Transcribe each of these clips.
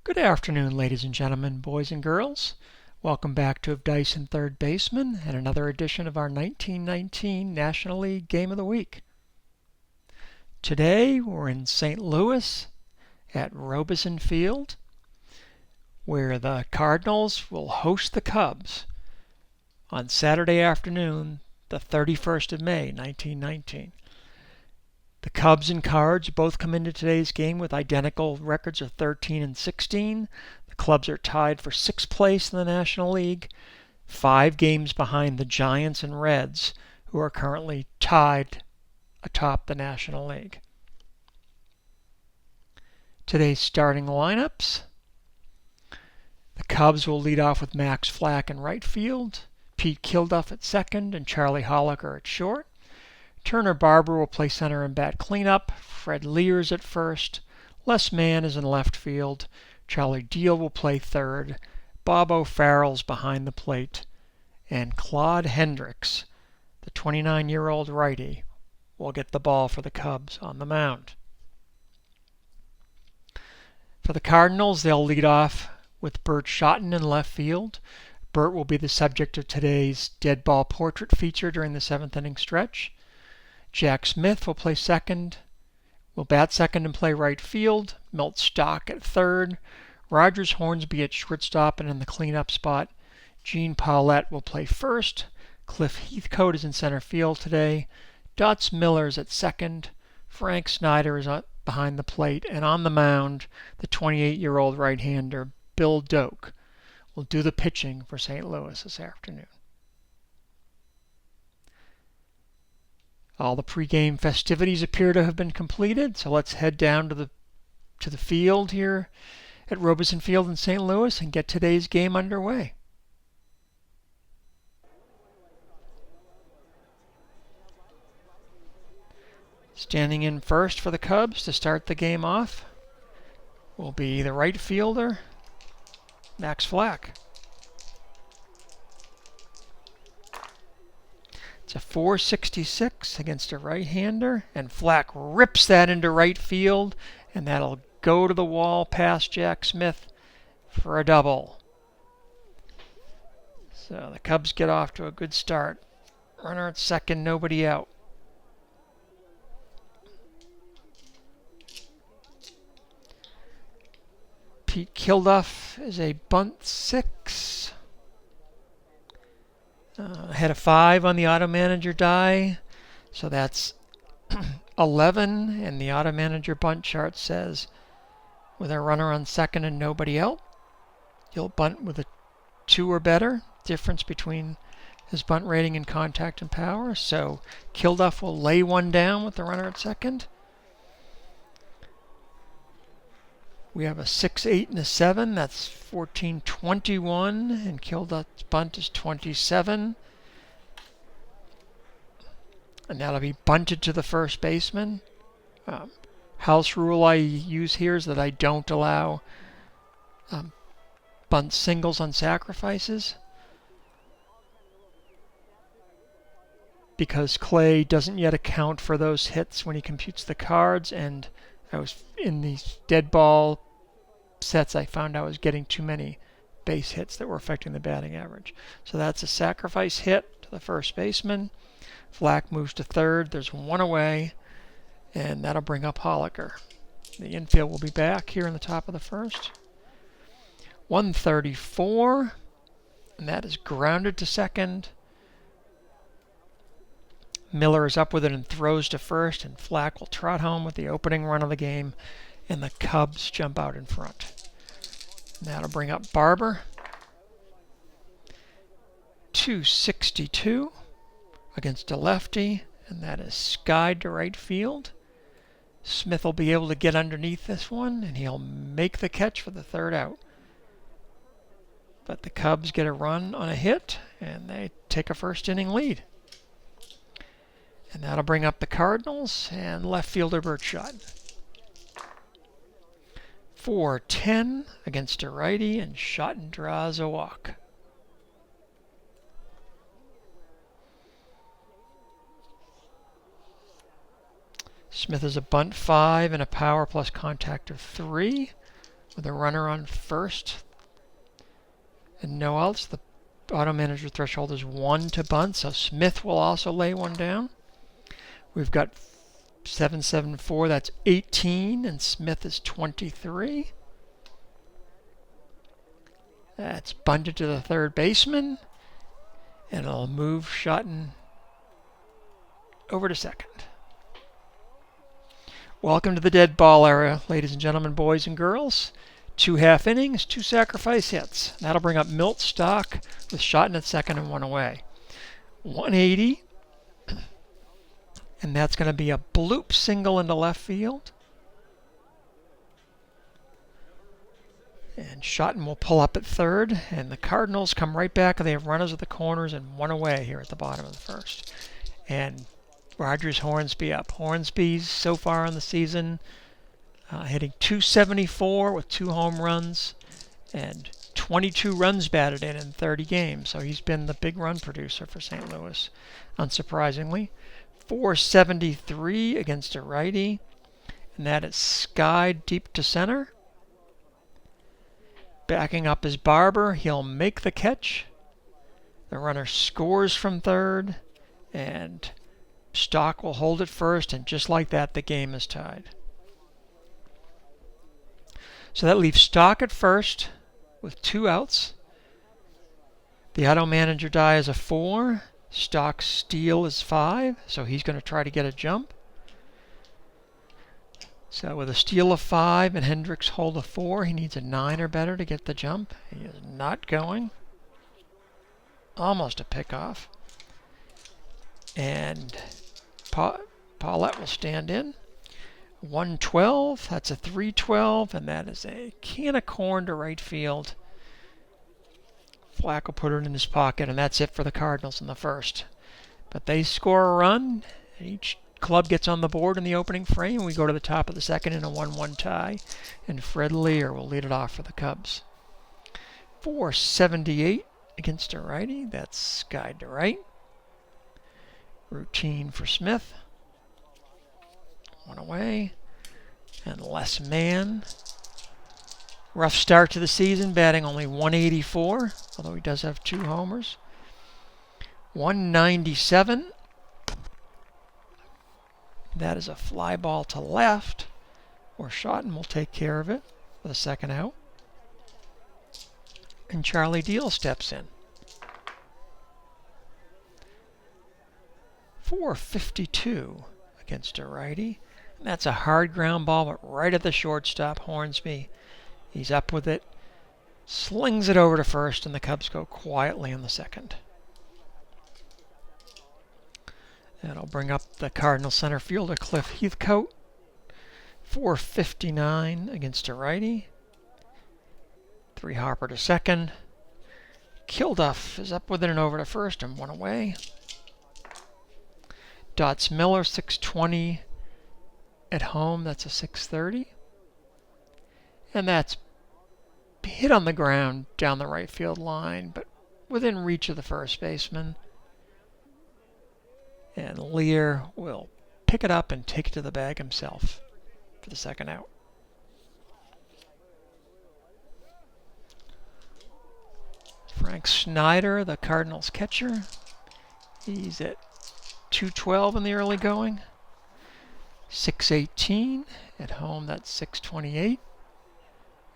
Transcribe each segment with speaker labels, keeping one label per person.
Speaker 1: Good afternoon, ladies and gentlemen, boys and girls. Welcome back to Of Dice and Third Baseman and another edition of our 1919 National League Game of the Week. Today we're in St. Louis at Robison Field, where the Cardinals will host the Cubs on Saturday afternoon, the 31st of May, 1919. The Cubs and Cards both come into today's game with identical records of 13 and 16. The clubs are tied for 6th place in the National League, 5 games behind the Giants and Reds, who are currently tied atop the National League. Today's starting lineups. The Cubs will lead off with Max Flack in right field, Pete Kilduff at second, and Charlie Holliker at short. Turner Barber will play center and bat cleanup. Fred Lears at first. Les Mann is in left field. Charlie Deal will play third. Bob O'Farrell's behind the plate. And Claude Hendricks, the 29-year-old righty, will get the ball for the Cubs on the mound. For the Cardinals, they'll lead off with Burt Shotton in left field. Burt will be the subject of today's Deadball portrait feature during the 7th inning stretch. Jack Smith will play second, will bat second and play right field. Milt Stock at third. Rogers Hornsby at shortstop and in the cleanup spot. Gene Paulette will play first. Cliff Heathcote is in center field today. Dots Miller's at second. Frank Snyder is behind the plate. And on the mound, the 28-year-old right-hander Bill Doak will do the pitching for St. Louis this afternoon. All the pregame festivities appear to have been completed, so let's head down to the field here at Robison Field in St. Louis and get today's game underway. Standing in first for the Cubs to start the game off will be the right fielder, Max Flack. It's a .466 against a right-hander, and Flack rips that into right field, and that'll go to the wall past Jack Smith for a double. So the Cubs get off to a good start. Runner at second, nobody out. Pete Kilduff is a bunt 6. Had a 5 on the Auto Manager die, so that's 11, and the Auto Manager bunt chart says with a runner on second and nobody out, you'll bunt with a 2 or better, difference between his bunt rating and contact and power. So Kilduff will lay one down with the runner at second. We have a 6, 8, and a 7. That's 14-21, and Kilduff's bunt is 27. And that'll be bunted to the first baseman. House rule I use here is that I don't allow bunt singles on sacrifices, because Clay doesn't yet account for those hits when he computes the cards, and I was in these dead ball sets, I found I was getting too many base hits that were affecting the batting average. So that's a sacrifice hit to the first baseman. Flack moves to third. There's one away, and that'll bring up Holliker. The infield will be back here in the top of the first. 134, and that is grounded to second. Miller is up with it and throws to first, and Flack will trot home with the opening run of the game, and the Cubs jump out in front. And that'll bring up Barber. 262 against a lefty, and that is skied to right field. Smith will be able to get underneath this one, and he'll make the catch for the third out. But the Cubs get a run on a hit, and they take a first inning lead. And that'll bring up the Cardinals and left fielder Burt Shotton. 4-10 against a righty, and Shotton draws a walk. Smith is a bunt 5 and a power plus contact of 3. with a runner on first and no outs. The auto manager threshold is 1 to bunt, so Smith will also lay one down. We've got 774, that's 18, and Smith is 23. That's bunted to the third baseman, and it'll move Shotton over to second. Welcome to the dead ball era, ladies and gentlemen, boys and girls. 2 half innings, 2 sacrifice hits. That'll bring up Milt Stock with Shotton at second and 1 away. 180, and that's going to be a bloop single into left field. And Shotton will pull up at third, and the Cardinals come right back. They have runners at the corners and 1 away here at the bottom of the first. And Rogers Hornsby up. Hornsby's so far in the season hitting .274 with 2 home runs and 22 runs batted in 30 games. So he's been the big run producer for St. Louis, unsurprisingly. .473 against a righty, and that is skied deep to center. Backing up is Barber. He'll make the catch. The runner scores from third, and Stock will hold it first, and just like that, the game is tied. So that leaves Stock at first with 2 outs. The auto manager die is a 4. Stock's steal is 5, so he's going to try to get a jump. So with a steal of 5 and Hendricks hold a 4, he needs a 9 or better to get the jump. He is not going. Almost a pickoff. And Paulette will stand in. 112, that's a 312, and that is a can of corn to right field. Flack will put it in his pocket, and that's it for the Cardinals in the first. But they score a run. Each club gets on the board in the opening frame. We go to the top of the second in a 1-1 tie, and Fred Lear will lead it off for the Cubs. 478 against a righty. That's skied to right. Routine for Smith. 1 away. And Les Mann. Rough start to the season, batting only 184, although he does have 2 homers. 197. That is a fly ball to left, where Shotton will take care of it with a second out. And Charlie Deal steps in. 452 against a righty. And that's a hard ground ball, but right at the shortstop, Hornsby. He's up with it, slings it over to first, and the Cubs go quietly in the second. That'll bring up the Cardinal center fielder, Cliff Heathcote. 459 against a righty. 3 Harper to second. Kilduff is up with it and over to first and 1 away. Dots Miller, 620 at home. That's a 630. And that's hit on the ground down the right field line, but within reach of the first baseman. And Lear will pick it up and take it to the bag himself for the second out. Frank Snyder, the Cardinals catcher. He's at 212 in the early going. 618 at home, that's 628.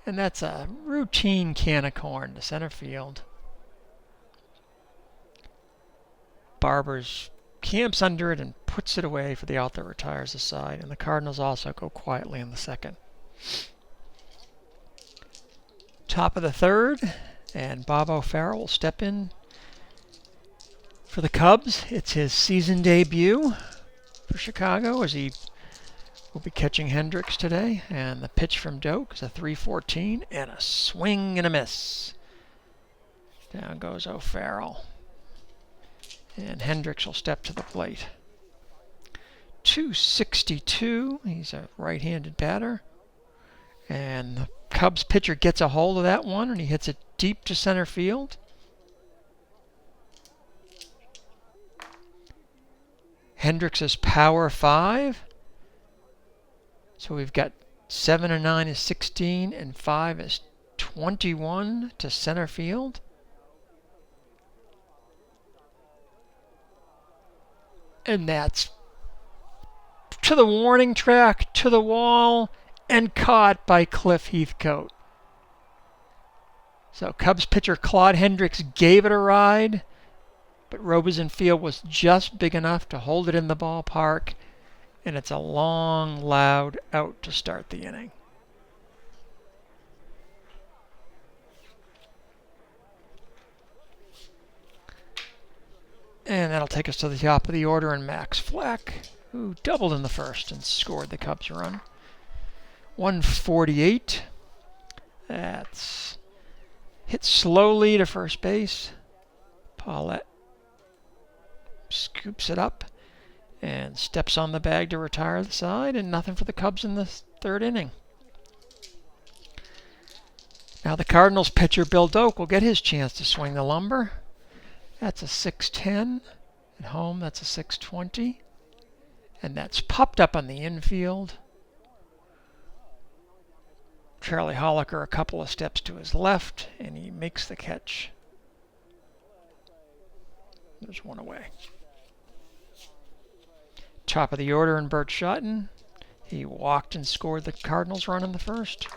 Speaker 1: And that's a routine can of corn to center field. Barber's camps under it and puts it away for the out that retires the side. And the Cardinals also go quietly in the second. Top of the third, and Bob O'Farrell will step in for the Cubs. It's his season debut for Chicago, as he will be catching Hendricks today. And the pitch from Doak is a 3-14 and a swing and a miss. Down goes O'Farrell. And Hendricks will step to the plate. 262. He's a right-handed batter. And the Cubs pitcher gets a hold of that one, and he hits it deep to center field. Hendricks is power 5. So we've got 7 and 9 is 16, and 5 is 21 to center field. And that's to the warning track, to the wall, and caught by Cliff Heathcote. So Cubs pitcher Claude Hendricks gave it a ride, but Robison Field was just big enough to hold it in the ballpark, and it's a long, loud out to start the inning. And that'll take us to the top of the order, and Max Fleck, who doubled in the first and scored the Cubs run. 148. That's hit slowly to first base. Paulette scoops it up and steps on the bag to retire the side, and nothing for the Cubs in the third inning. Now the Cardinals pitcher Bill Doak will get his chance to swing the lumber. That's a 610. At home, that's a 620. And that's popped up on the infield. Charlie Holliker a couple of steps to his left, and he makes the catch. There's one away. Top of the order in Burt Shotton. He walked and scored the Cardinals run in the first.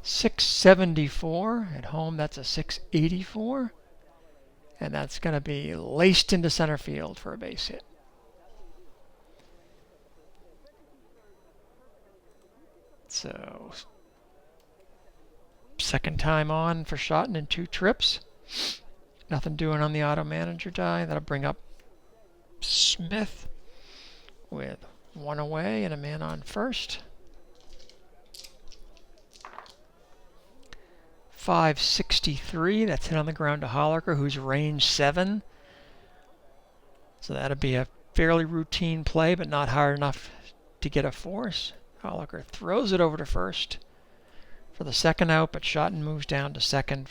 Speaker 1: 674. At home, that's a 684. And that's going to be laced into center field for a base hit. So, second time on for Shotton in 2 trips. Nothing doing on the auto manager die. That'll bring up Smith with 1 away and a man on first. 563. That's hit on the ground to Holliker, who's range 7. So that'll be a fairly routine play, but not hard enough to get a force. Holliker throws it over to first for the second out, but Shotton moves down to second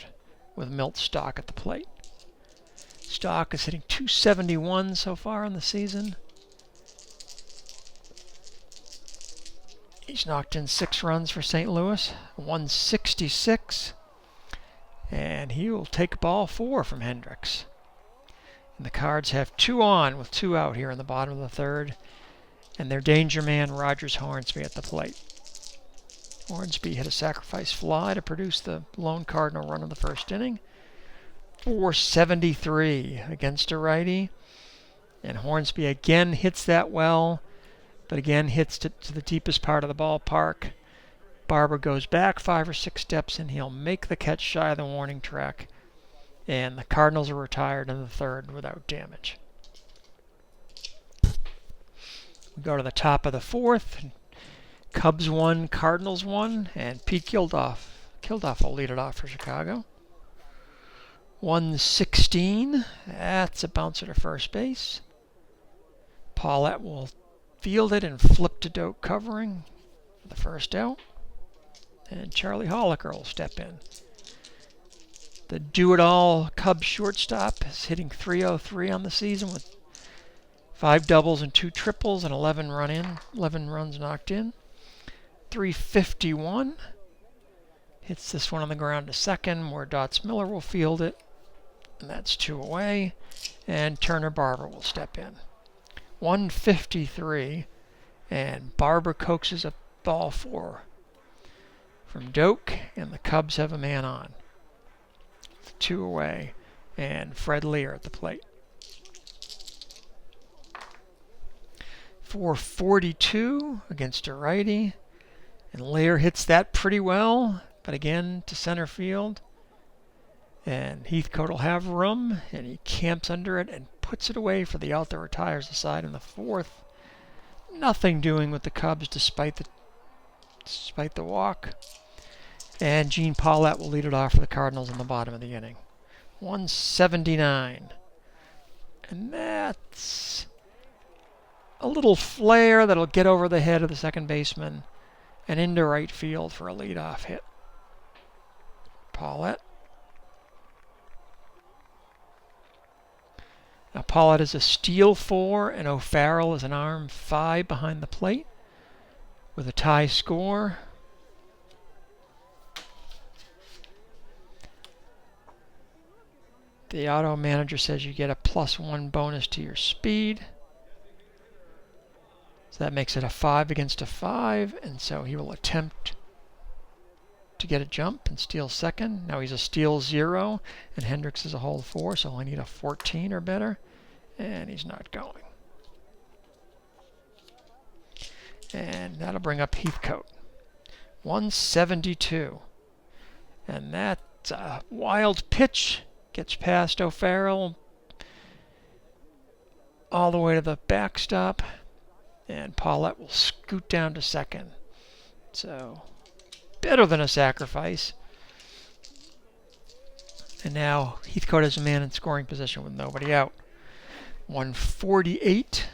Speaker 1: with Milt Stock at the plate. Stock is hitting .271 so far in the season. He's knocked in 6 runs for St. Louis, 166. And he will take ball 4 from Hendricks. And the Cards have 2 on with 2 out here in the bottom of the third. And their danger man, Rogers Hornsby, at the plate. Hornsby hit a sacrifice fly to produce the lone Cardinal run of the first inning. 473 against a righty. And Hornsby again hits that well, but again hits to the deepest part of the ballpark. Barber goes back 5 or 6 steps, and he'll make the catch shy of the warning track. And the Cardinals are retired in the third without damage. We go to the top of the fourth. Cubs 1, Cardinals 1, and Pete Kildoff will lead it off for Chicago. 116. That's a bouncer to first base. Paulette will field it and flip to Doak covering for the first out. And Charlie Holliker will step in. The do-it-all Cubs shortstop is hitting .303 on the season with 5 doubles and 2 triples and 11 runs knocked in. 351. Hits this one on the ground to second, where Dots Miller will field it. And that's 2 away. And Turner Barber will step in. 153. And Barber coaxes a ball 4 from Doak, and the Cubs have a man on. 2 away, and Fred Lear at the plate. 442 against a righty, and Lear hits that pretty well, but again to center field. And Heathcote will have room, and he camps under it and puts it away for the out that retires the side in the fourth. Nothing doing with the Cubs despite the walk. And Gene Paulette will lead it off for the Cardinals in the bottom of the inning. 179. And that's a little flare that'll get over the head of the second baseman and into right field for a leadoff hit. Paulette. Now Paulette is a steal 4, and O'Farrell is an arm 5 behind the plate, with a tie score. The auto manager says you get a +1 bonus to your speed. So that makes it a 5 against a 5, and so he will attempt to get a jump and steal second. Now he's a steal 0, and Hendricks is a hold 4, so I need a 14 or better, and he's not going. And that'll bring up Heathcote. 172. And that's a wild pitch. Gets past O'Farrell all the way to the backstop. And Paulette will scoot down to second. So, better than a sacrifice. And now Heathcote has a man in scoring position with nobody out. 148.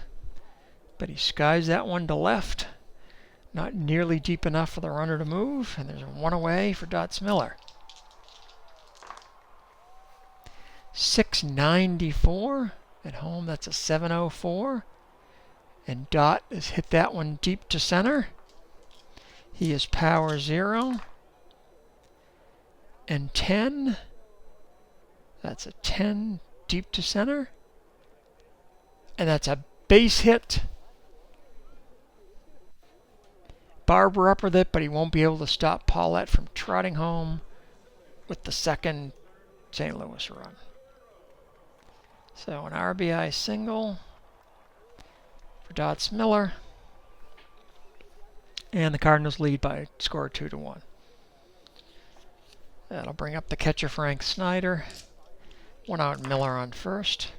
Speaker 1: But he skies that one to left. Not nearly deep enough for the runner to move. And there's one away for Dots Miller. 694 at home. That's a 704. And Dot has hit that one deep to center. He is power 0. And 10. That's a 10 deep to center. And that's a base hit. Barber up with it, but he won't be able to stop Paulette from trotting home with the second St. Louis run. So an RBI single for Dots Miller. And the Cardinals lead by a score of 2-1. That'll bring up the catcher Frank Snyder. One out, Miller on first.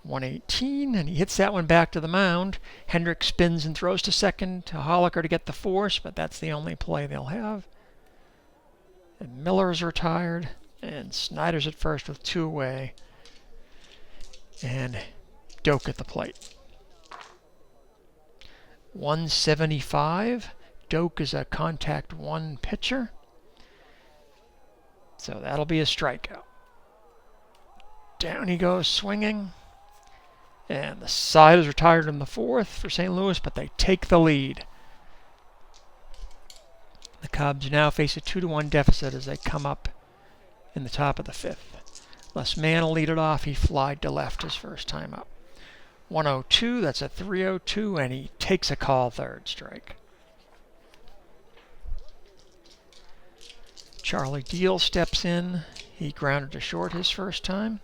Speaker 1: 118, and he hits that one back to the mound. Hendricks spins and throws to second to Holliker to get the force, but that's the only play they'll have. And Miller's retired, and Snyder's at first with 2 away. And Doak at the plate. 175. Doak is a contact 1 pitcher. So that'll be a strikeout. Down he goes swinging. And the side is retired in the 4th for St. Louis, but they take the lead. The Cubs now face a 2-1 deficit as they come up in the top of the 5th. Les Mann will lead it off. He flied to left his first time up. 102, that's a 3-0-2, and he takes a call, 3rd strike. Charlie Deal steps in. He grounded to short his first time.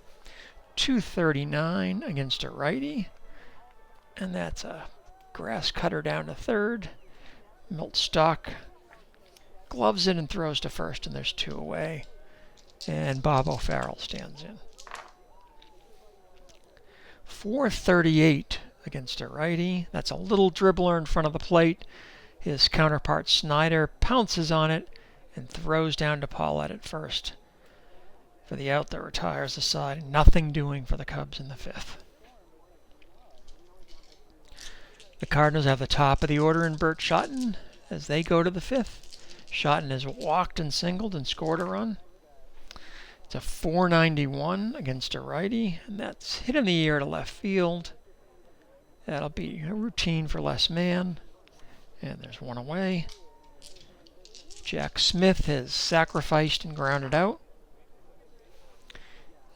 Speaker 1: 239 against a righty. And that's a grass cutter down to 3rd. Milt Stock gloves it and throws to first, and there's 2 away. And Bob O'Farrell stands in. 438 against a righty. That's a little dribbler in front of the plate. His counterpart Snyder pounces on it and throws down to Paulette at first. For the out that retires the side. Nothing doing for the Cubs in the 5th. The Cardinals have the top of the order in Burt Shotton as they go to the 5th. Shotton has walked and singled and scored a run. It's a 491 against a righty, and that's hit in the air to left field. That'll be a routine for Les Mann. And there's 1 away. Jack Smith has sacrificed and grounded out.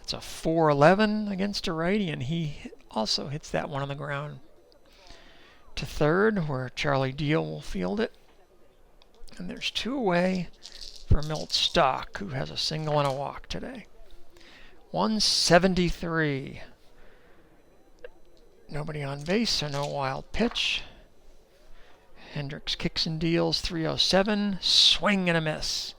Speaker 1: It's a 411 against a righty, and he also hits that one on the ground to 3rd, where Charlie Deal will field it. And there's 2 away for Milt Stock, who has a single and a walk today. 173. Nobody on base, so no wild pitch. Hendricks kicks and deals, 307. Swing and a miss.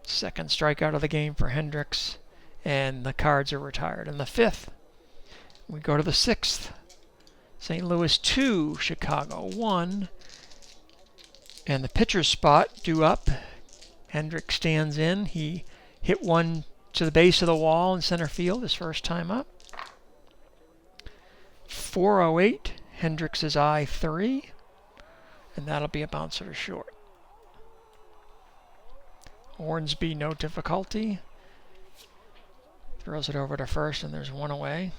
Speaker 1: 2nd strikeout of the game for Hendricks. And the Cards are retired. In the 5th, we go to the 6th. St. Louis 2, Chicago 1. And the pitcher's spot due up. Hendricks stands in. He hit one to the base of the wall in center field his first time up. 408. Hendricks is I3. And that'll be a bouncer to short. Hornsby, no difficulty. Throws it over to first, and there's 1 away.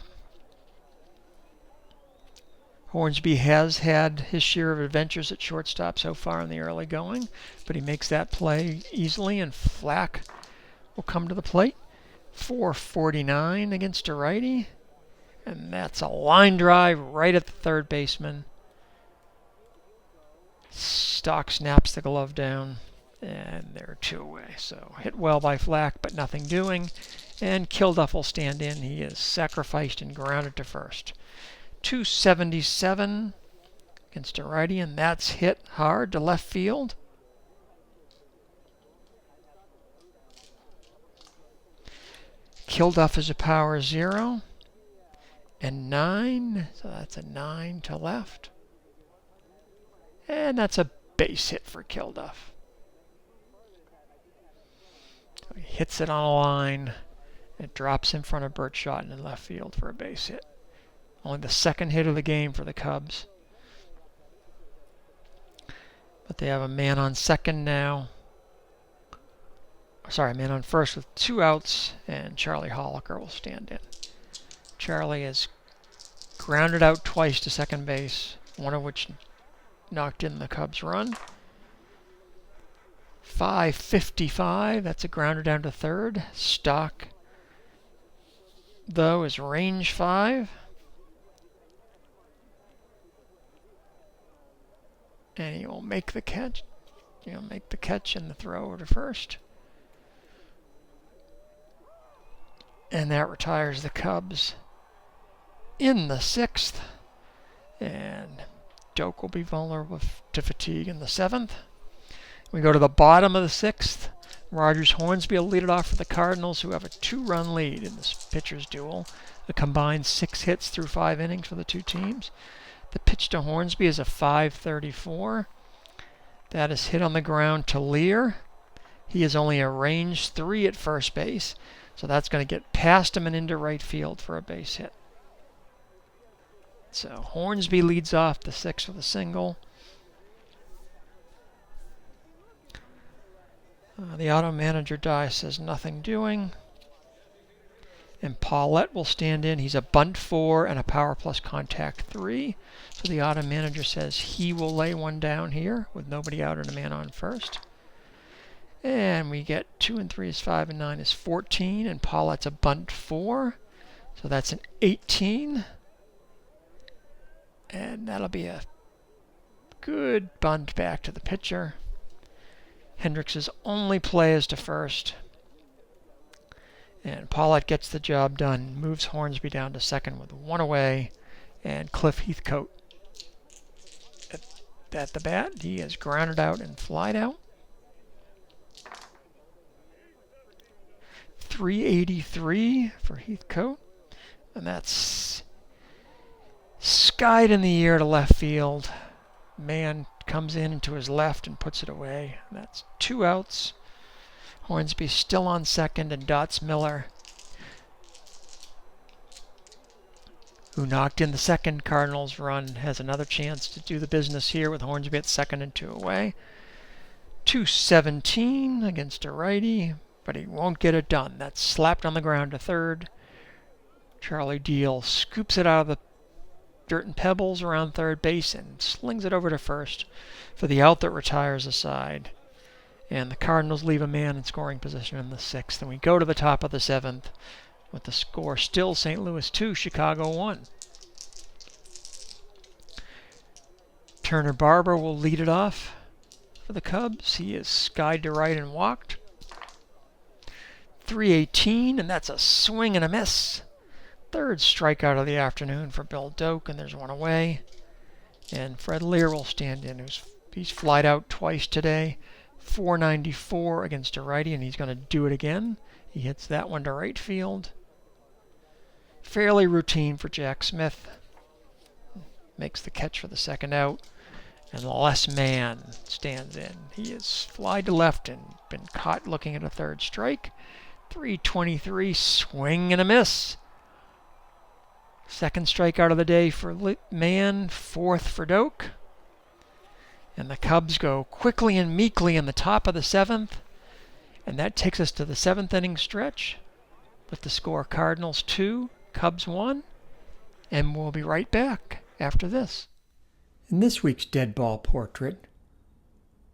Speaker 1: Hornsby has had his share of adventures at shortstop so far in the early going, but he makes that play easily, and Flack will come to the plate. 449 against a righty, and that's a line drive right at the third baseman. Stock snaps the glove down, and they're 2 away. So hit well by Flack, but nothing doing. And Kilduff will stand in. He is sacrificed and grounded to first. 277 against a righty, and that's hit hard to left field. Kilduff is a power 0 and 9, so that's a 9 to left. And that's a base hit for Kilduff. So he hits it on a line. It drops in front of Burt Shotton in left field for a base hit. Only the second hit of the game for the Cubs. But they have a man on second now. Sorry, man on first with 2 outs, and Charlie Holliker will stand in. Charlie is grounded out twice to second base, one of which knocked in the Cubs' run. 555, that's a grounder down to third. Stock, though, is range 5. And he will make the catch. He'll make the catch and the throw over to first. And that retires the Cubs in the 6th. And Doak will be vulnerable to fatigue in the 7th. We go to the bottom of the 6th. Rogers Hornsby will lead it off for the Cardinals, who have a 2-run lead in this pitcher's duel. A combined 6 hits through 5 innings for the two teams. The pitch to Hornsby is a 534. That is hit on the ground to Lear. He is only a range 3 at first base, so that's going to get past him and into right field for a base hit. So Hornsby leads off the 6th with a single. The auto manager die says nothing doing. And Paulette will stand in. He's a bunt 4 and a power plus contact 3. So the auto manager says he will lay one down here with nobody out and a man on first. And we get 2 and 3 is 5 and 9 is 14. And Paulette's a bunt 4. So that's an 18. And that'll be a good bunt back to the pitcher. Hendricks' only play is to first. And Paulette gets the job done, moves Hornsby down to second with 1 away. And Cliff Heathcote at the bat. He is grounded out and flied out. 383 for Heathcote. And that's skied in the air to left field. Man comes in to his left and puts it away. That's 2 outs. Hornsby still on second, and Dots Miller, who knocked in the second Cardinals run, has another chance to do the business here with Hornsby at second and 2 away. 217 against a righty, but he won't get it done. That's slapped on the ground to third. Charlie Deal scoops it out of the dirt and pebbles around third base and slings it over to first for the out that retires the side. And the Cardinals leave a man in scoring position in the 6th. And we go to the top of the 7th with the score still St. Louis 2, Chicago 1. Turner Barber will lead it off for the Cubs. He is skied to right and walked. 318, and that's a swing and a miss. Third strikeout of the afternoon for Bill Doak, and there's 1 away. And Fred Lear will stand in. He's flied out twice today. 494 against a righty, and he's going to do it again. He hits that one to right field. Fairly routine for Jack Smith. Makes the catch for the second out. And Les Mann stands in. He is flied to left and been caught looking at a third strike. 323, swing and a miss. Second strikeout of the day for Mann, 4th for Doak. And the Cubs go quickly and meekly in the top of the 7th. And that takes us to the 7th inning stretch with the score Cardinals 2, Cubs 1. And we'll be right back after this. In this week's Deadball portrait,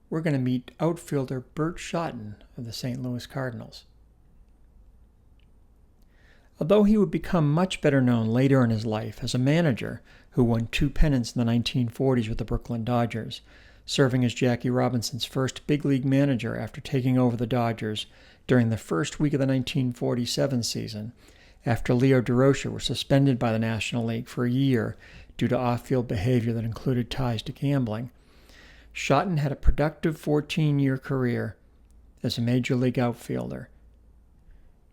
Speaker 1: we're going to meet outfielder Burt Shotton of the St. Louis Cardinals. Although he would become much better known later in his life as a manager who won 2 pennants in the 1940s with the Brooklyn Dodgers, serving as Jackie Robinson's first big league manager after taking over the Dodgers during the first week of the 1947 season, after Leo DeRocher was suspended by the National League for a year due to off-field behavior that included ties to gambling, Shotton had a productive 14-year career as a major league outfielder,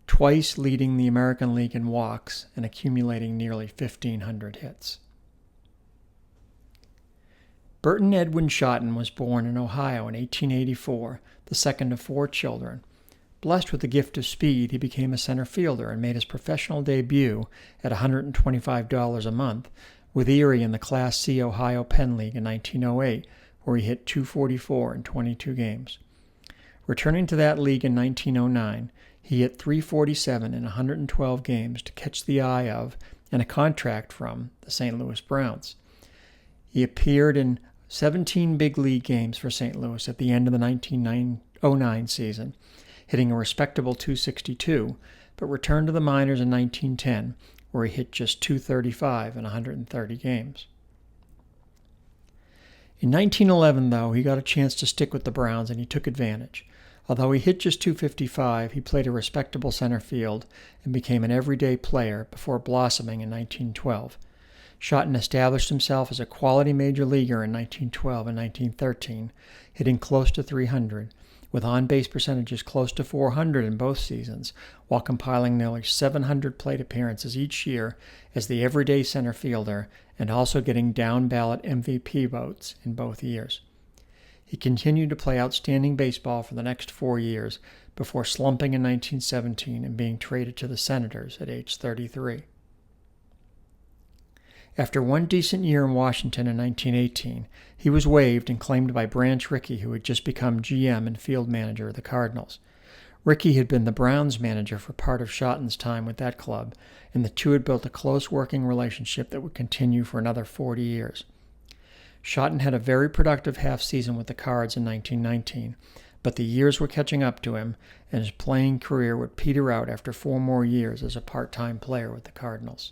Speaker 1: twice leading the American League in walks and accumulating nearly 1,500 hits. Burton Edwin Shotton was born in Ohio in 1884, the second of 4 children. Blessed with the gift of speed, he became a center fielder and made his professional debut at $125 a month with Erie in the Class C Ohio Penn League in 1908, where he hit .244 in 22 games. Returning to that league in 1909, he hit .347 in 112 games to catch the eye of and a contract from the St. Louis Browns. He appeared in 17 big league games for St. Louis at the end of the 1909 season, hitting a respectable .262, but returned to the minors in 1910, where he hit just .235 in 130 games. In 1911, though, he got a chance to stick with the Browns, and he took advantage. Although he hit just .255, he played a respectable center field and became an everyday player before blossoming in 1912. Shotton established himself as a quality major leaguer in 1912 and 1913, hitting close to .300, with on-base percentages close to .400 in both seasons, while compiling nearly 700 plate appearances each year as the everyday center fielder and also getting down-ballot MVP votes in both years. He continued to play outstanding baseball for the next 4 years before slumping in 1917 and being traded to the Senators at age 33. After one decent year in Washington in 1918, he was waived and claimed by Branch Rickey, who had just become GM and field manager of the Cardinals. Rickey had been the Browns manager for part of Shotton's time with that club, and the two had built a close working relationship that would continue for another 40 years. Shotton had a very productive half-season with the Cards in 1919, but the years were catching up to him, and his playing career would peter out after 4 more years as a part-time player with the Cardinals.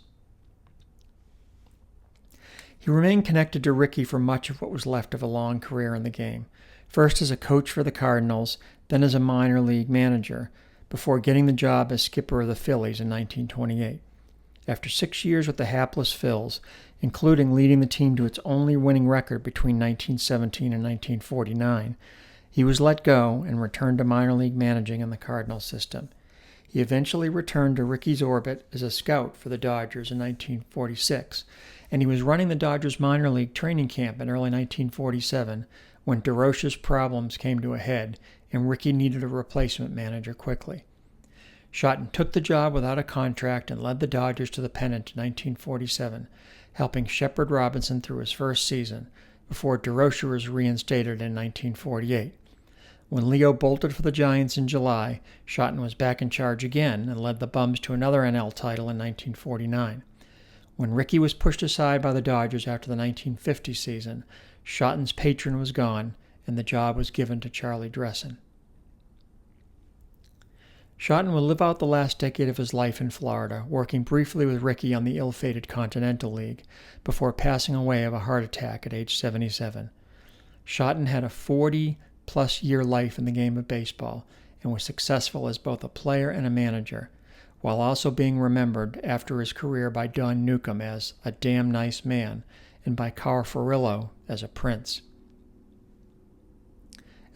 Speaker 1: He remained connected to Rickey for much of what was left of a long career in the game, first as a coach for the Cardinals, then as a minor league manager, before getting the job as skipper of the Phillies in 1928. After 6 years with the hapless Phils, including leading the team to its only winning record between 1917 and 1949, he was let go and returned to minor league managing in the Cardinals system. He eventually returned to Rickey's orbit as a scout for the Dodgers in 1946, and he was running the Dodgers minor league training camp in early 1947 when DeRocher's problems came to a head and Rickey needed a replacement manager quickly. Shotton took the job without a contract and led the Dodgers to the pennant in 1947, helping shepherd Robinson through his first season before DeRocher was reinstated in 1948. When Leo bolted for the Giants in July, Shotton was back in charge again and led the Bums to another NL title in 1949. When Rickey was pushed aside by the Dodgers after the 1950 season, Shotton's patron was gone and the job was given to Charlie Dressen. Shotton would live out the last decade of his life in Florida, working briefly with Rickey on the ill-fated Continental League, before passing away of a heart attack at age 77. Shotton had a 40-plus year life in the game of baseball and was successful as both a player and a manager, while also being remembered after his career by Don Newcombe as a damn nice man and by Carl Furillo as a prince.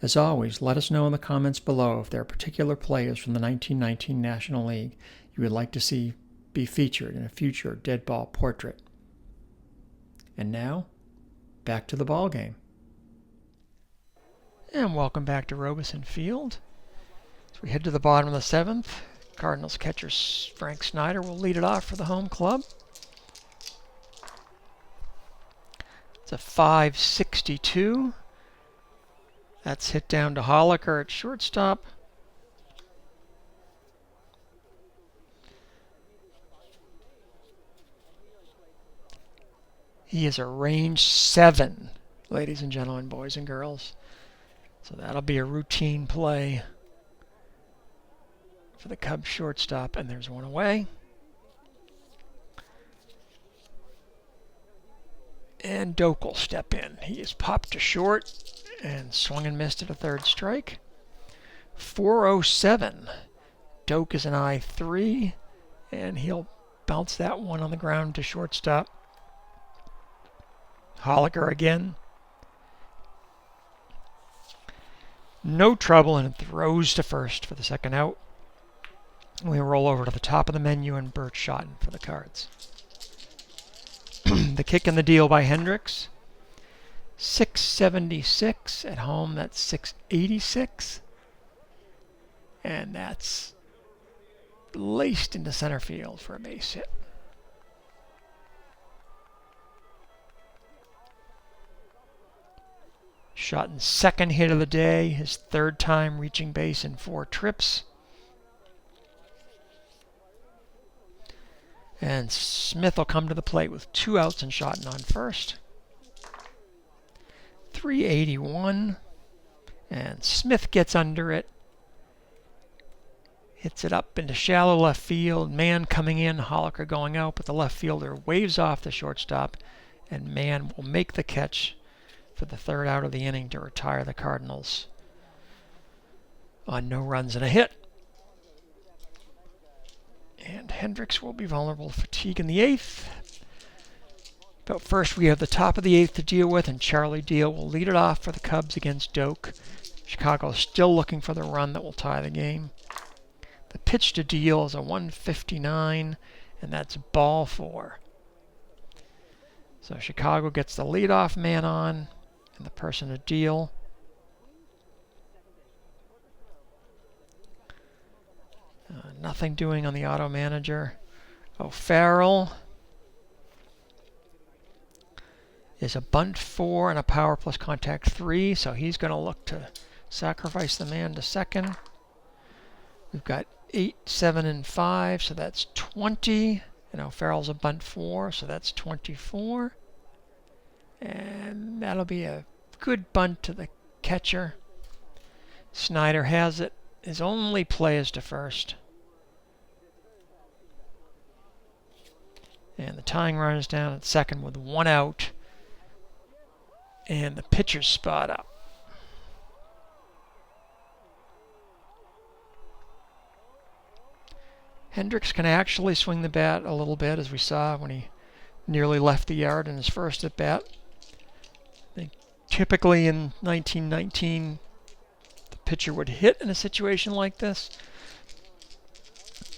Speaker 1: As always, let us know in the comments below if there are particular players from the 1919 National League you would like to see be featured in a future Deadball portrait. And now, back to the ball game. And welcome back to Robison Field. As we head to the bottom of the 7th, Cardinals catcher Frank Snyder will lead it off for the home club. It's a .562. That's hit down to Holliker at shortstop. He is a range 7, ladies and gentlemen, boys and girls. So that'll be a routine play for the Cubs shortstop, and there's one away. And Doak will step in. He is popped to short and swung and missed at a third strike. 407. Doak is an I3, and he'll bounce that one on the ground to shortstop. Holliker again. No trouble, and it throws to first for the second out. We roll over to the top of the menu, and Burt Shotton for the Cards. The kick and the deal by Hendricks. 676 at home. That's 686. And that's laced into center field for a base hit. Shotton's second hit of the day, his third time reaching base in 4 trips. And Smith will come to the plate with 2 outs and Shotton on first. 381. And Smith gets under it. Hits it up into shallow left field. Mann coming in, Holliker going out, but the left fielder waves off the shortstop, and Mann will make the catch for the third out of the inning to retire the Cardinals on no runs and a hit. And Hendricks will be vulnerable to fatigue in the 8th. But first we have the top of the 8th to deal with, and Charlie Deal will lead it off for the Cubs against Doak. Chicago is still looking for the run that will tie the game. The pitch to Deal is a 159, and that's ball 4. So Chicago gets the leadoff man on, and the person to Deal. Nothing doing on the auto manager. O'Farrell is a bunt 4 and a power plus contact 3, so he's going to look to sacrifice the man to second. We've got 8, 7, and 5, so that's 20. And O'Farrell's a bunt 4, so that's 24. And that'll be a good bunt to the catcher. Snyder has it. His only play is to first. And the tying run is down at second with 1 out. And the pitcher's spot up. Hendricks can actually swing the bat a little bit, as we saw when he nearly left the yard in his first at bat. Typically in 1919, the pitcher would hit in a situation like this.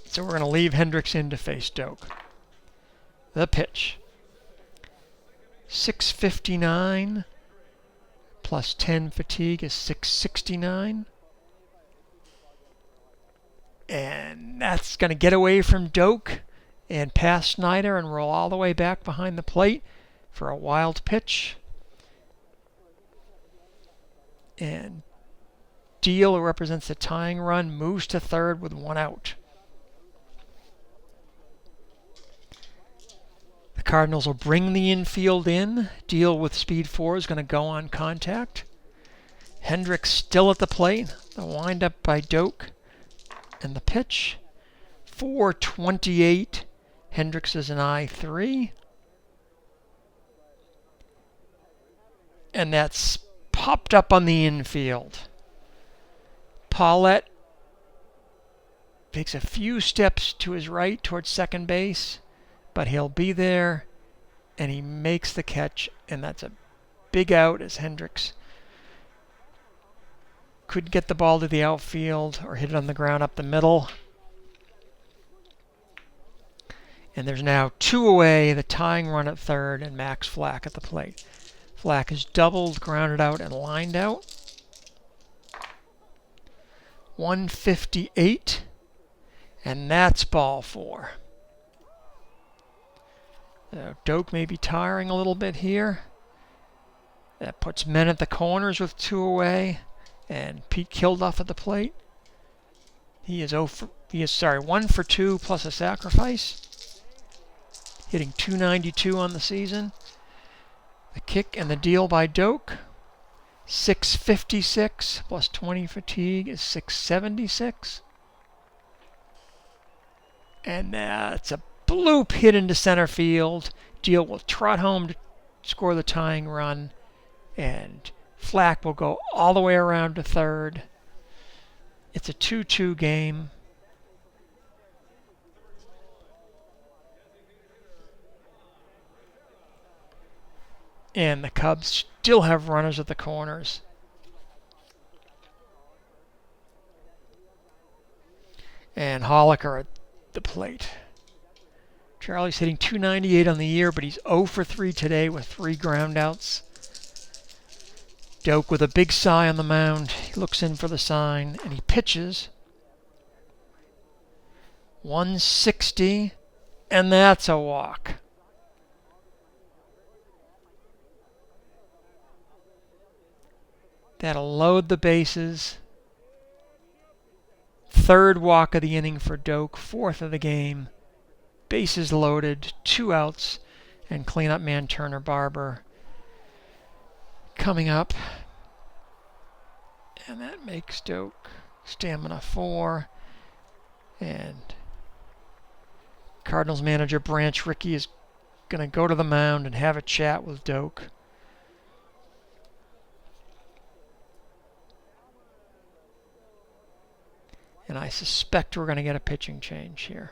Speaker 1: So we're going to leave Hendricks in to face Doak. The pitch. 659 plus 10 fatigue is 669. And that's going to get away from Doak and past Snyder and roll all the way back behind the plate for a wild pitch. And Deal, who represents the tying run, moves to third with 1 out. The Cardinals will bring the infield in. Deal with speed 4 is going to go on contact. Hendricks still at the plate. The windup by Doak. And the pitch. 428. Hendricks is an I3. And that's popped up on the infield. Paulette takes a few steps to his right towards second base, but he'll be there, and he makes the catch, and that's a big out as Hendricks could get the ball to the outfield or hit it on the ground up the middle. And there's now 2 away, the tying run at third, and Max Flack at the plate. Flack is doubled, grounded out, and lined out. 158, and that's ball 4. Doak may be tiring a little bit here. That puts men at the corners with 2 away, and Pete Kilduff at the plate. He is 1 for 2 plus a sacrifice, hitting .292 on the season. The kick and the deal by Doak. 656 plus 20 fatigue is 676. And that's a bloop hit into center field. Deal will trot home to score the tying run. And Flack will go all the way around to third. It's a 2-2 game. And the Cubs still have runners at the corners. And Holliker at the plate. Charlie's hitting .298 on the year, but he's 0 for 3 today with 3 groundouts. Doak with a big sigh on the mound. He looks in for the sign, and he pitches. 160, and that's a walk. That'll load the bases. Third walk of the inning for Doak, fourth of the game. Bases loaded, 2 outs, and cleanup man Turner Barber coming up. And that makes Doak stamina 4. And Cardinals manager Branch Rickey is going to go to the mound and have a chat with Doak. And I suspect we're going to get a pitching change here.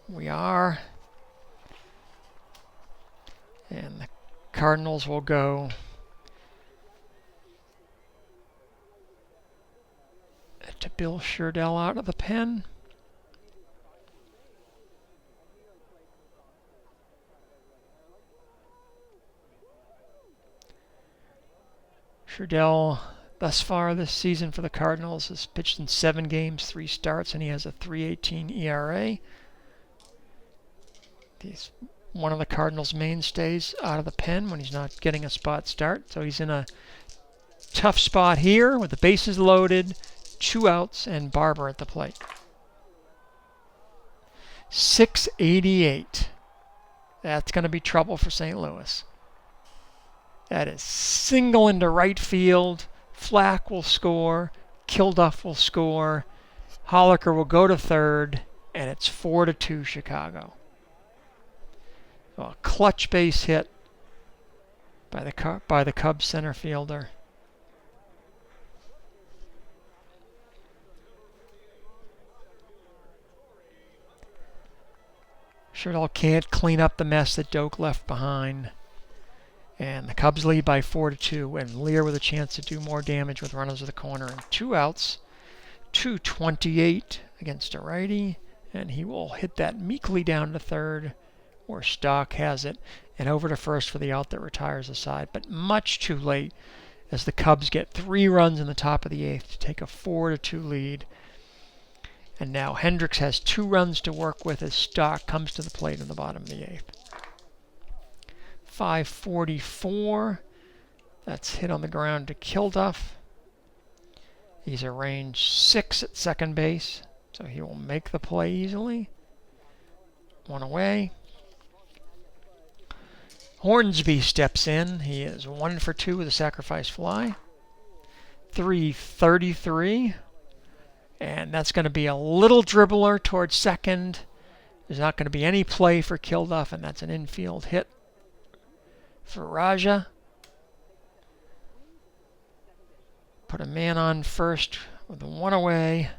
Speaker 1: We are. And the Cardinals will go to Bill Sherdell out of the pen. Sherdell, thus far this season for the Cardinals, has pitched in 7 games, 3 starts, and he has a .318 ERA. He's one of the Cardinals' mainstays out of the pen when he's not getting a spot start. So he's in a tough spot here with the bases loaded, 2 outs, and Barber at the plate. 688. That's going to be trouble for St. Louis. That is single into right field. Flack will score. Kilduff will score. Holliker will go to third. And it's 4-2 Chicago. A clutch base hit by the Cubs center fielder. Sherdell can't clean up the mess that Doak left behind. And the Cubs lead by 4-2, and Lear with a chance to do more damage with runners at the corner and 2 outs. 228 against a righty, and he will hit that meekly down to third, where Stock has it, and over to first for the out that retires the side, but much too late as the Cubs get 3 runs in the top of the 8th to take a 4-2 lead. And now Hendricks has 2 runs to work with as Stock comes to the plate in the bottom of the 8th. 544. That's hit on the ground to Kilduff. He's a range 6 at second base, so he will make the play easily. 1 away. Hornsby steps in. He is 1 for 2 with a sacrifice fly. 333. And that's going to be a little dribbler towards second. There's not going to be any play for Kilduff, and that's an infield hit for Raja. Put a man on first with 1 away.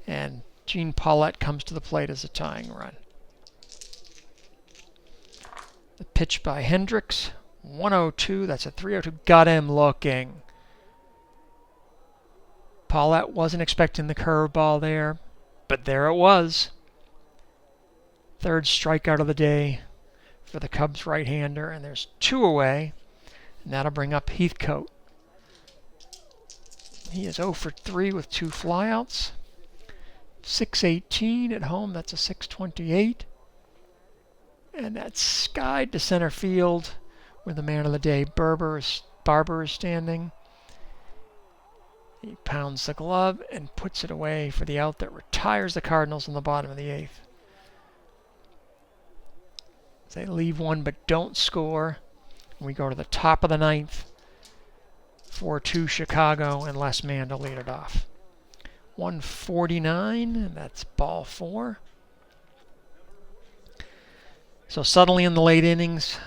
Speaker 1: And Gene Paulette comes to the plate as a tying run. The pitch by Hendricks. 102. That's a 302. Got him looking. Paulette wasn't expecting the curveball there, but there it was. 3rd strikeout of the day for the Cubs right-hander, and there's 2 away, and that'll bring up Heathcote. He is 0 for 3 with 2 flyouts. 618 at home, that's a 628. And that's skied to center field with the man of the day. Berber is Barber is standing. He pounds the glove and puts it away for the out that retires the Cardinals in the bottom of the 8th. They leave one but don't score. We go to the top of the 9th. 4-2 Chicago and less man to lead it off. 149, and that's ball 4. So suddenly in the late innings,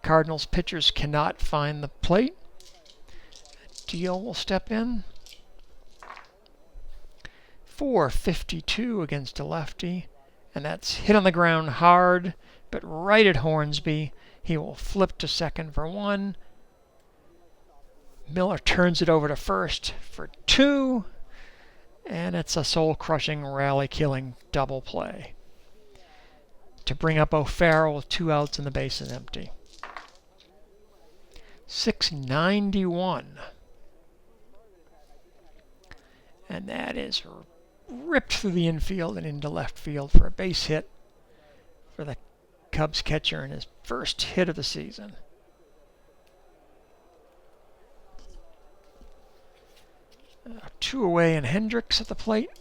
Speaker 1: Cardinals pitchers cannot find the plate. Deal will step in. 452 against a lefty, and that's hit on the ground hard, but right at Hornsby. He will flip to second for 1. Miller turns it over to first for 2, and it's a soul-crushing, rally-killing double play to bring up O'Farrell with 2 outs and the bases empty. 691. And that is ripped through the infield and into left field for a base hit for the Cubs catcher in his first hit of the season. Two away and Hendricks at the plate.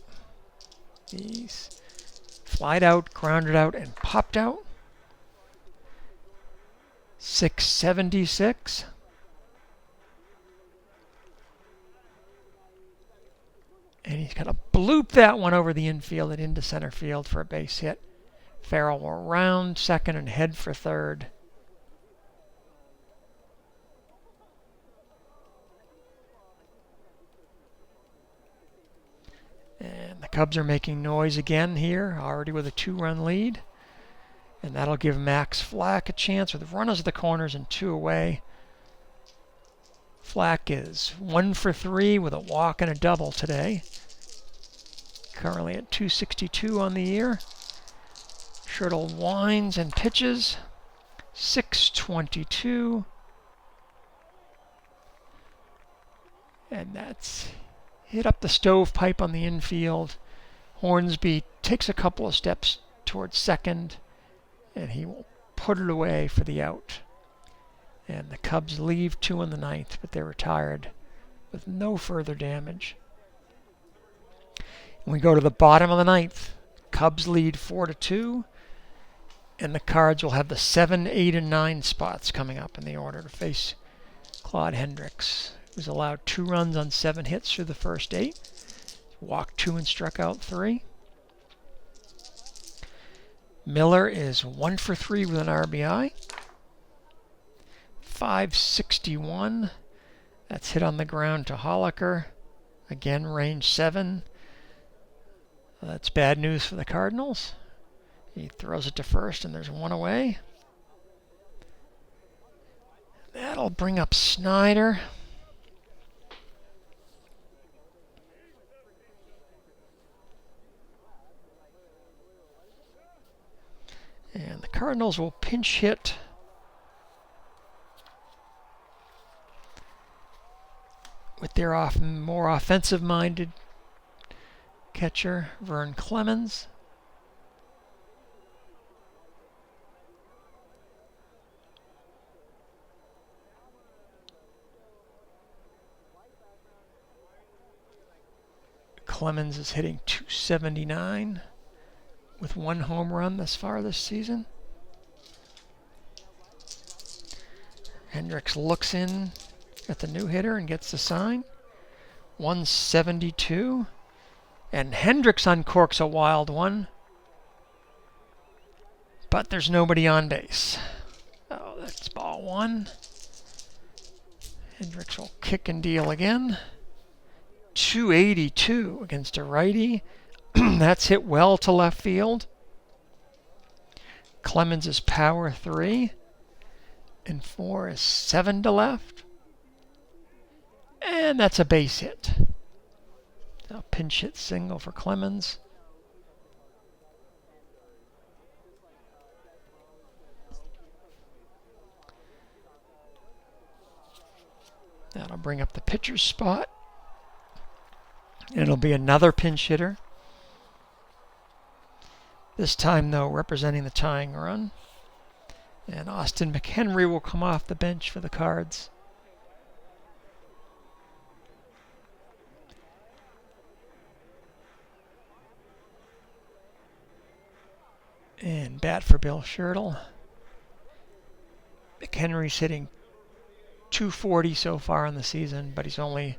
Speaker 1: He's flied out, grounded out, and popped out. 676. And he's going to bloop that one over the infield and into center field for a base hit. Farrell will round second and head for third. And the Cubs are making noise again here, already with a 2-run lead. And that'll give Max Flack a chance with runners at the corners and 2 away. Flack is 1 for 3 with a walk and a double today. Currently at 262 on the year. Shotton winds and pitches. 622. And that's hit up the stovepipe on the infield. Hornsby takes a couple of steps towards second, and he will put it away for the out. And the Cubs leave 2 in the 9th, but they're retired with no further damage. We go to the bottom of the 9th. Cubs lead 4-2, and the Cards will have the 7, 8, and 9 spots coming up in the order to face Claude Hendricks, who's allowed 2 runs on 7 hits through the first 8. Walked 2 and struck out 3. Miller is 1 for 3 with an RBI. 561. That's hit on the ground to Holliker. Again, range 7. That's bad news for the Cardinals. He throws it to first, and there's 1 away. That'll bring up Snyder. And the Cardinals will pinch hit with their more offensive-minded catcher, Vern Clemens. Clemens is hitting .279 with 1 home run thus far this season. Hendricks looks in at the new hitter and gets the sign. 172. And Hendricks uncorks a wild one. But there's nobody on base. Oh, that's ball 1. Hendricks will kick and deal again. 282 against a righty. That's hit well to left field. Clemens is power 3. And 4 is 7 to left. And that's a base hit. A pinch hit single for Clemens. That'll bring up the pitcher's spot. It'll be another pinch hitter. This time, though, representing the tying run. And Austin McHenry will come off the bench for the Cards. And bat for Bill Shirtle. McHenry's hitting .240 so far in the season, but he's only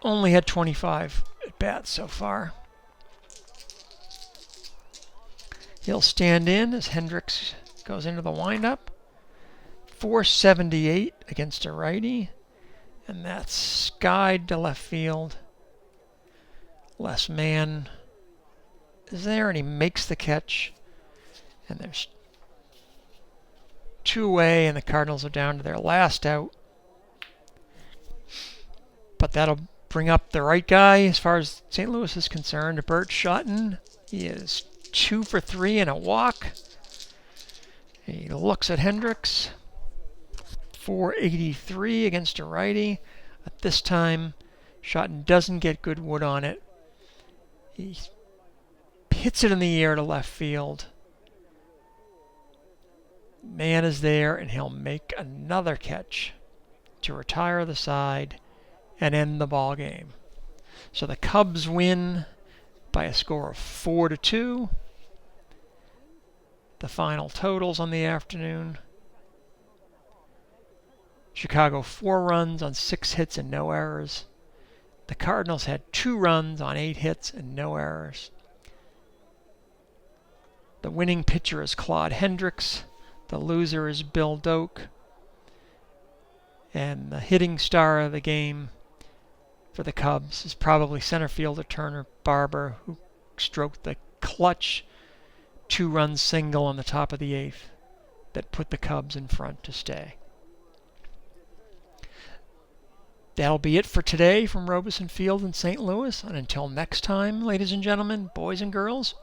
Speaker 1: had 25 at bats so far. He'll stand in as Hendricks goes into the windup. 478 against a righty, and that's skied to left field. Les Mann is there, and he makes the catch. And there's 2 away, and the Cardinals are down to their last out. But that'll bring up the right guy as far as St. Louis is concerned, Burt Shotton. He is 2 for 3 and a walk. He looks at Hendricks. 483 against a righty. At this time, Shotton doesn't get good wood on it. He hits it in the air to left field. Man is there, and he'll make another catch to retire the side and end the ball game. So the Cubs win by a score of 4-2. The final totals on the afternoon: Chicago 4 runs on 6 hits and no errors. The Cardinals had 2 runs on 8 hits and no errors. The winning pitcher is Claude Hendricks. The loser is Bill Doak. And the hitting star of the game for the Cubs is probably center fielder Turner Barber, who stroked the clutch 2-run single on the top of the 8th that put the Cubs in front to stay. That'll be it for today from Robison Field in St. Louis. And until next time, ladies and gentlemen, boys and girls,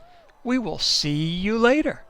Speaker 1: we will see you later.